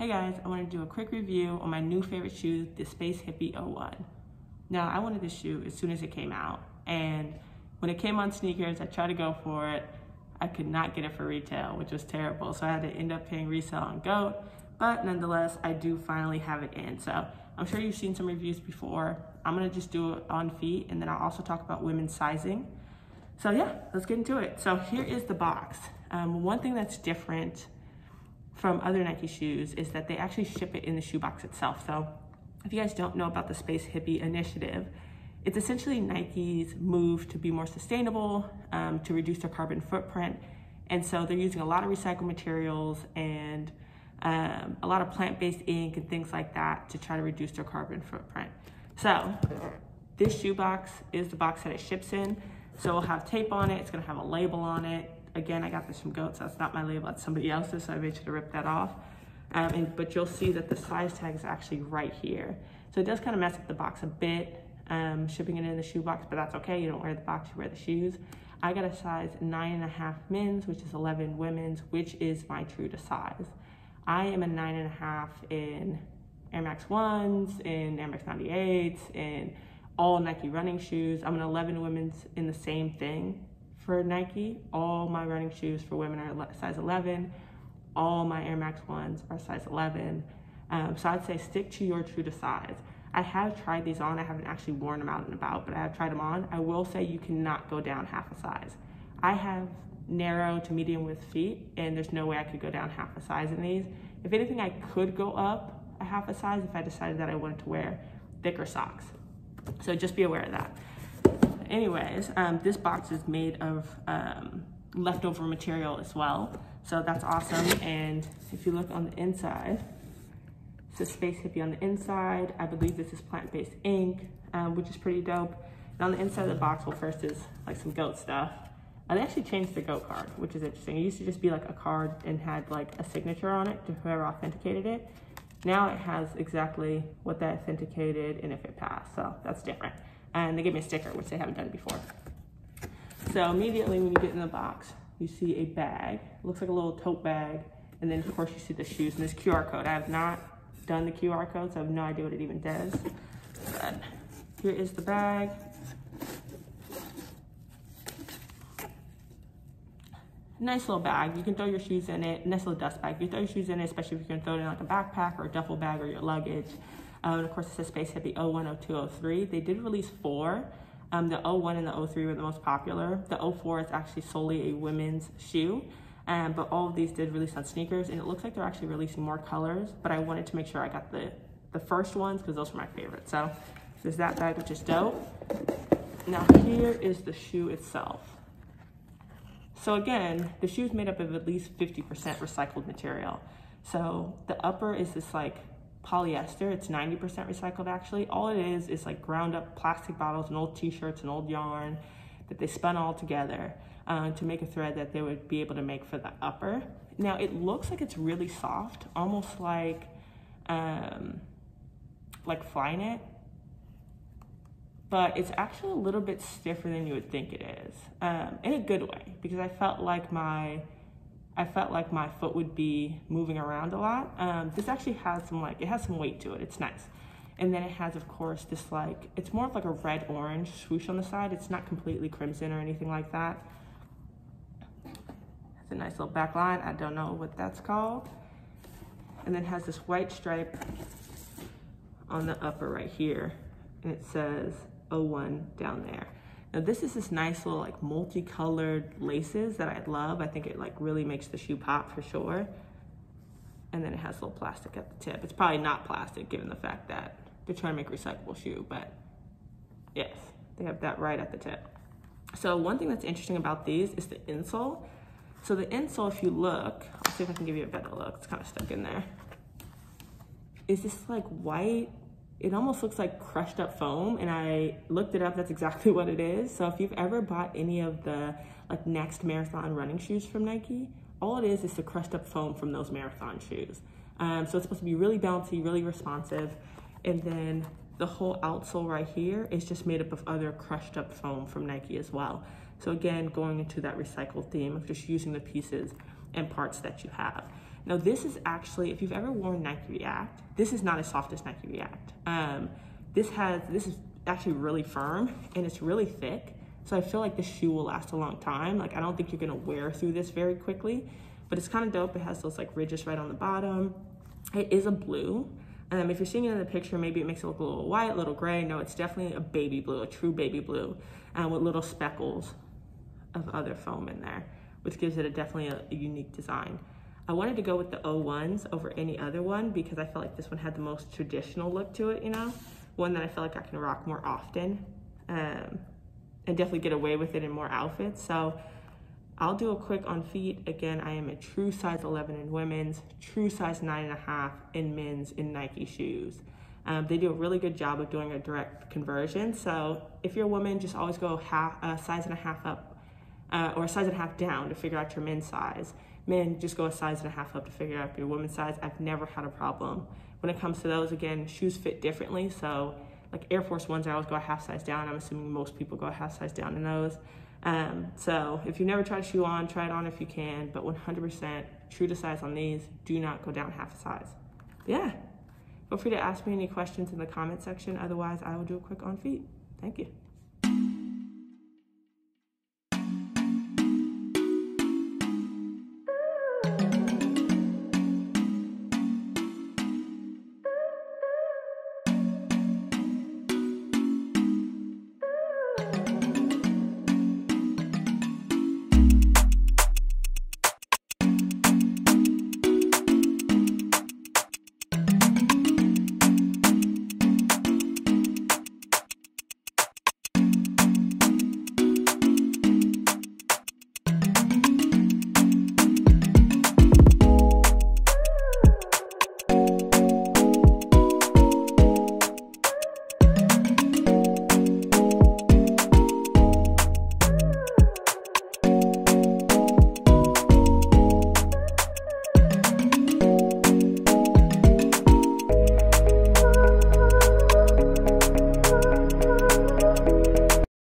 Hey guys, I want to do a quick review on my new favorite shoe, the Space Hippie 01. Now, I wanted this shoe as soon as it came out, and when it came on sneakers, I tried to go for it. I could not get it for retail, which was terrible, so I had to end up paying resale on GOAT, but nonetheless, I do finally have it in. So I'm sure you've seen some reviews before. I'm gonna just do it on feet, and then I'll also talk about women's sizing. So yeah, let's get into it. So here is the box. One thing that's different from other Nike shoes is that they actually ship it in the shoebox itself. So if you guys don't know about the Space Hippie initiative, it's essentially Nike's move to be more sustainable, to reduce their carbon footprint. And so they're using a lot of recycled materials and a lot of plant-based ink and things like that to try to reduce their carbon footprint. So this shoebox is the box that it ships in. So it'll have tape on it, it's gonna have a label on it. Again, I got this from GOAT, so that's not my label, that's somebody else's, so I made sure to rip that off. But you'll see that the size tag is actually right here. So it does kind of mess up the box a bit, shipping it in the shoebox, but that's okay. You don't wear the box, you wear the shoes. I got a size 9.5 men's, which is 11 women's, which is my true to size. I am a 9.5 in Air Max 1s, in Air Max 98s, in all Nike running shoes. I'm an 11 women's in the same thing. For Nike, all my running shoes for women are size 11. All my Air Max 1s are size 11. So I'd say stick to your true to size. I have tried these on. I haven't actually worn them out and about, but I have tried them on. I will say you cannot go down half a size. I have narrow to medium width feet, and there's no way I could go down half a size in these. If anything, I could go up a half a size if I decided that I wanted to wear thicker socks. So just be aware of that. Anyways, this box is made of leftover material as well. So that's awesome. And if you look on the inside, it says Space Hippie on the inside. I believe this is plant-based ink, which is pretty dope. And on the inside of the box, well, first is like some GOAT stuff. They actually changed the GOAT card, which is interesting. It used to just be like a card and had like a signature on it to whoever authenticated it. Now it has exactly what they authenticated and if it passed, so that's different. And they gave me a sticker, which they haven't done before. So immediately when you get in the box, you see a bag. It looks like a little tote bag. And then of course you see the shoes and this QR code. I have not done the QR code, so I have no idea what it even does. But here is the bag. Nice little bag. You can throw your shoes in it. Nice little dust bag. You can throw your shoes in it, especially if you're gonna throw it in like a backpack or a duffel bag or your luggage. And of course it says Space Hippie 01, 02, 03. They did release 4. The 01 and the 03 were the most popular. The 04 is actually solely a women's shoe. But all of these did release on sneakers, and it looks like they're actually releasing more colors, but I wanted to make sure I got the first ones because those were my favorite. So there's that bag, which is dope. Now here is the shoe itself. So again, the shoe is made up of at least 50% recycled material. So the upper is this like polyester. It's 90% recycled actually. All it is like ground up plastic bottles and old t-shirts and old yarn that they spun all together to make a thread that they would be able to make for the upper. Now it looks like it's really soft, almost like Flyknit, but it's actually a little bit stiffer than you would think it is, in a good way, because I felt like my foot would be moving around a lot. This actually has it has some weight to it. It's nice. And then it has, of course, this it's more of like a red-orange swoosh on the side. It's not completely crimson or anything like that. It's a nice little back line. I don't know what that's called. And then it has this white stripe on the upper right here. And it says 01 down there. Now this is this nice little multicolored laces that I love. I think it really makes the shoe pop for sure. And then it has a little plastic at the tip. It's probably not plastic given the fact that they're trying to make a recyclable shoe, but yes, they have that right at the tip. So one thing that's interesting about these is the insole. So the insole, if you look, I'll see if I can give you a better look. It's kind of stuck in there. Is this white? It almost looks like crushed up foam, and I looked it up. That's exactly what it is. So if you've ever bought any of the Next Marathon running shoes from Nike, all it is the crushed up foam from those marathon shoes. So it's supposed to be really bouncy, really responsive. And then the whole outsole right here is just made up of other crushed up foam from Nike as well. So again, going into that recycled theme of just using the pieces and parts that you have. Now this is actually, if you've ever worn Nike React, this is not as soft as Nike React. This is actually really firm and it's really thick. So I feel like this shoe will last a long time. Like I don't think you're gonna wear through this very quickly, but it's kind of dope. It has those like ridges right on the bottom. It is a blue. If you're seeing it in the picture, maybe it makes it look a little white, a little gray. No, it's definitely a baby blue, a true baby blue, with little speckles of other foam in there, which gives it definitely a unique design. I wanted to go with the 01s over any other one because I felt like this one had the most traditional look to it, you know? One that I feel like I can rock more often, and definitely get away with it in more outfits. So I'll do a quick on feet. Again, I am a true size 11 in women's, true size 9.5 in men's in Nike shoes. They do a really good job of doing a direct conversion. So if you're a woman, just always go a size and a half up, or a size and a half down to figure out your men's size. Men, just go a size and a half up to figure out your women's size. I've never had a problem. When it comes to those, again, shoes fit differently. So like Air Force Ones, I always go a half size down. I'm assuming most people go a half size down in those. So if you've never tried a shoe on, try it on if you can, but 100% true to size on these, do not go down half a size. But yeah, feel free to ask me any questions in the comment section. Otherwise, I will do a quick on feet. Thank you.